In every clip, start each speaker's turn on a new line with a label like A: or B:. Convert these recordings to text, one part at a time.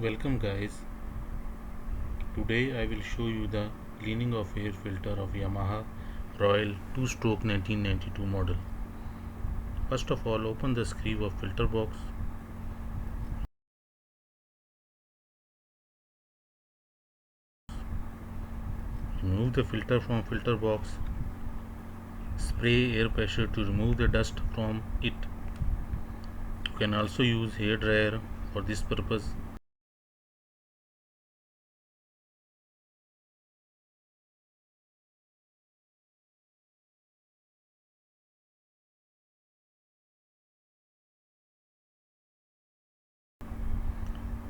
A: Welcome guys. Today I will show you the cleaning of air filter of Yamaha Royal 2-stroke 1992 model. First of all, open the sleeve of filter box. Remove the filter from filter box. Spray air pressure to remove the dust from it. You can also use hair dryer for this purpose.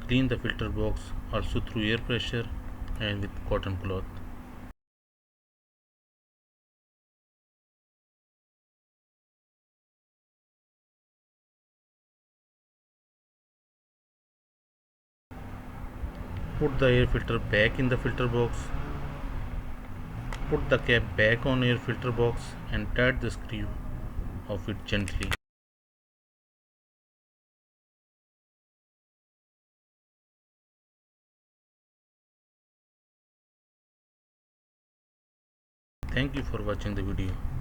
A: Clean the filter box also through air pressure and with cotton cloth. Put the air filter back in the filter box. Put the cap back on air filter box and tight the screw of it gently. Thank you for watching the video.